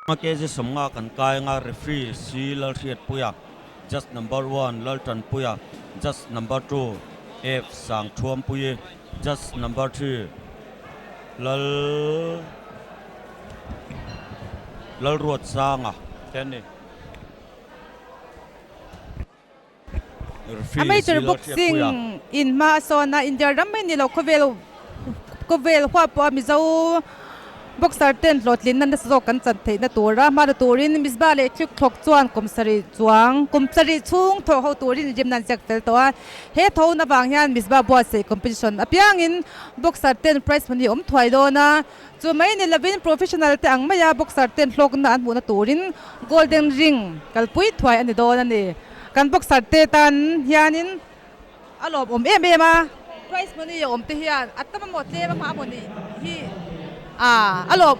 มาเกจิสมงากันกายงาเรฟรีซีลเรียดปุย just number 1 ลลตันปุย just number 2 F สังทวมปุย just number 3ลรวดสางอ่ะแค่นี้ Amateur boxing in ma sona India ramai ni lo kovel hwa po mi zo boxer ten lotlin nan so kan chan thei na tura ma turin misba le thik thok chuan komsari chung tho ho turin jim nan chak tel to he tho na bang hian misba bo se competition apiang in boxer ten prize money thwai do na chu mai ni lovin professional te ang maya boxer ten hlok na an bu na turin golden ring kalpui thwai ani do na ni kan boxer te tan hianin alop em prize money te hian atama mo te ma money hi alop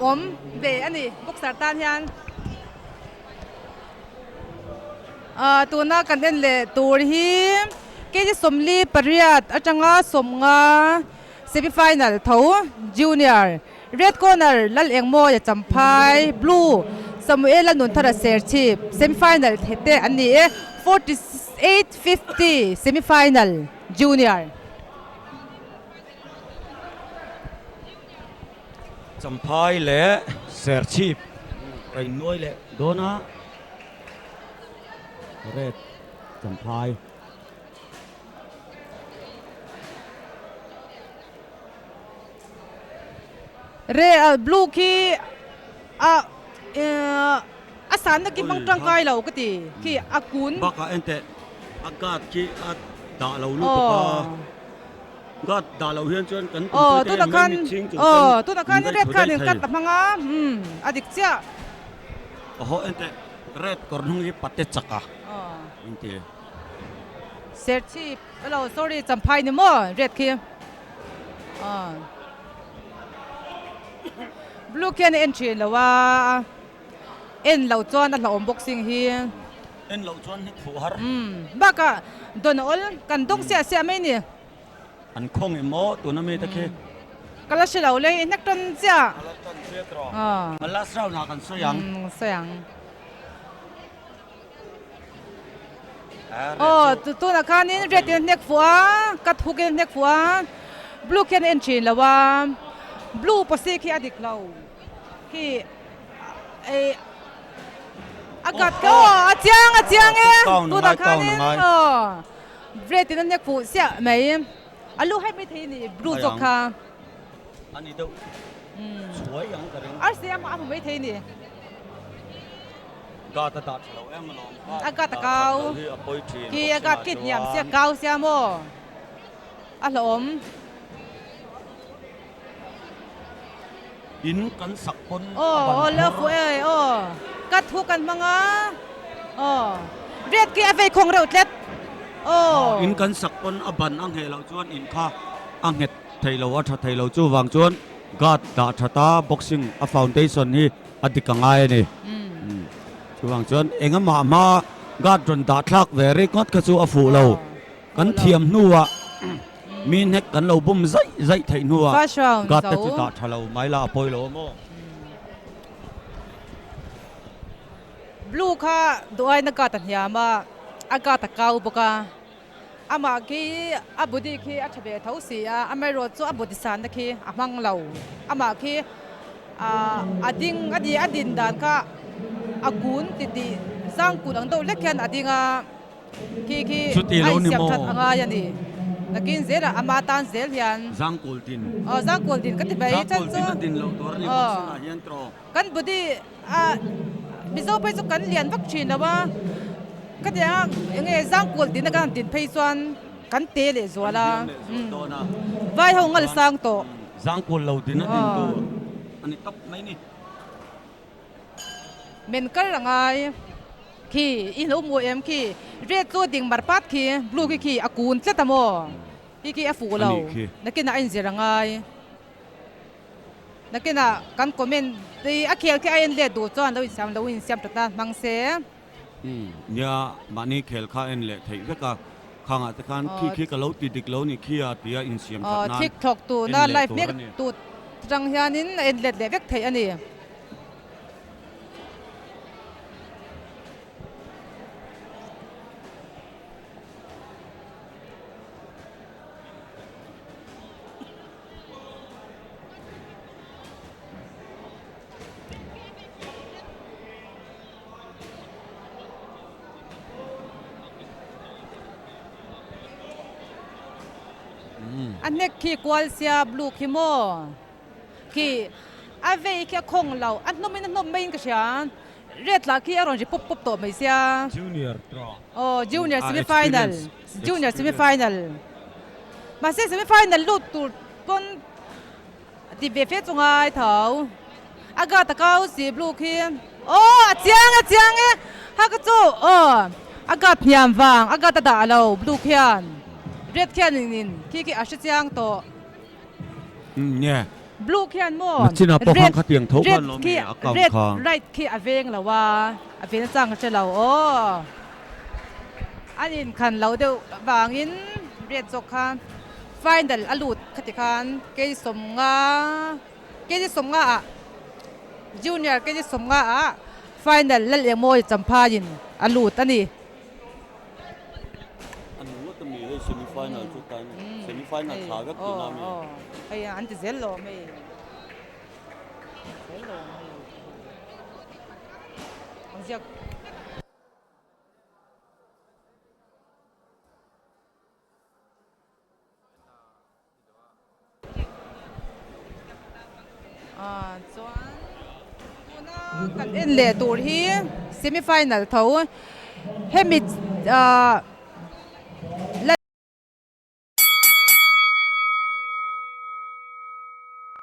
ve ani boxer tan hian tuna kan den le tur hi ke ji somli pariat atanga somnga semi final tho junior red corner Lalengmawia Champhai blue Samuel nun thara Serchhip semi final hete ani 48-50 semi final junior Champhai และเซอร์ชีพไปน้อยแหละโดนนะเรดChamphai blue ki asan na ki mang trangkai lo kati ki akun baka ente agat ki da lo lu to ka gat da lo hian chuan kan tu na kan red kan kat manga adik sia ho ente red kornung hi patte chaka ente Serchhip hello sorry Champhai ni mo red ki blue kian entry lawa en lo chuan a hlom boxing hi en lo chuan hi thu har baka donol kan dong sia mai ni an khong emo tu na me ta khe kala shilo le nek ton sia ala ton se tro ala srau na kan sayang tu na kan in red nek fuwa kat hu ken nek fuwa blue kian entry lawa blue pasi ki adik law ki agat ko achiang tu na kan red in nek fu sia mai alu hai mai thei ni blue jokha ani do สวยยังกระเริง RCM อาผมไม่เทนี่ กาตะตัดเราเอ็มลอง อากาศเก่าที่อากาศกิดยำเสียเก่าเสียโมอารมณ์อินกันสักคนเลิฟเอ้ยกัดทุกันมั้งเรียกกี่อเวของเราเล็ดอินกันสักคนอบันอังเฮเราจวนอินข้าอังเฮไทยเราวัฒไทยเราจูวางจวนกาดาชะตาบ็อกซิ่งฟาวเดชั่นนี่อดีตกังไงนี่จูวางจวนเองมากาดจนดาทักเวริกอดกระจูอฟูเรากันเทียมนัวมีเน็กกันเราบุ้มใจไทยนัวกาดแต่จุดดาชะเราไม่ละปอยเราโมบลูค่ะด้วยนักการตัดยามาอากาศตะเกาปกาอามาคีอาบุดีคีอาชเบทาวสีอาไม่รอดจูอาบุดิสานตะคีอามังเหลาอามาคีอดินดานค่ะอากุนติสร้างกุนังโตเล็กแค่อดิงคีไอเสียบชัดอ่างยันนี่นักกินเซลอามาตันเซลยันจังกูลดินก็ติดไปชัดจูกันบุดีมิโซไปสุกันเรียนวัคซีนนะว่าก็เดี๋ยวยังไงสร้างกลุ่มดินกันดินเพย์ส่วนกันเตะเลยส่วนละไว้ห้องเงินสร้างโตสร้างกลุ่มเราดินดินตัวอันนี้ตับไม่นี่เมนกันละไงขี่อินโอมเอ็มขี่เรียกตัวดิ่งบัดปัดขี่บลูขี่อากูนเซตโมขี่อาฟูเรานักกินอะไรสิละไงนักกินกันคอมเมนต์ที่อาเคียที่ไอ้เลี้ยดูจวนเราอินเสียมตัดตามังเซ่เนี่ยมันนี่เคลข้าเอ็นเละที่ก็ข้างอัตคันขี้กับเราติดเรานี่ขี้อาตีอินเสียมตัดนั้นทิกทอกตัวน่าไลฟ์เมกตัวจังเฮียนินเอ็นเละเวกเทียนี่ อันนี้ขี้กวลเสียบลูขี้โมขี้อาเวย์ขี้คงเราอันนู้นไม่ก็เสียเรียดละขี้อารมณ์จะปุ๊บตัวไม่เสีย junior draw โอ้ junior semi final junior semi final มาเสีย semi final ลูกตูดก้นที่เบฟเฟจงไงเถาอากาศตะเก้าสีบลูขี้โอ้เจียงฮักจูโอ้อากาศยามวางอากาศตะดาเราบลูขี้อันเรียดขี้นินขี้อาชิเจียงโตเนี่ยบลูขี้อันโม่จิน่าปกข้างขัดเตียงทุกคนเรามีอากาศคางไรขี้อเวงเราว่าอเวงจังจะเราโอ้อันนี้คันเราเดี๋ยวบางอินเรียดจกค่ะไฟน์ดัลอลูดขัดขันเกยสมงาจูเนียร์เกยสมงาไฟน์ดัลเลี้ยงโมยจำพายินอลูดอันนี้อันนู้นจะมีให้เซมิไฟแนลชุดกันเซมิไฟแนลขาก็กินน้ำมีไอ้อันที่เซลโลไม่ผมจะส่วนกันเอ็นเลตัวที่เซมิไฟแนลเท่าเฮมิ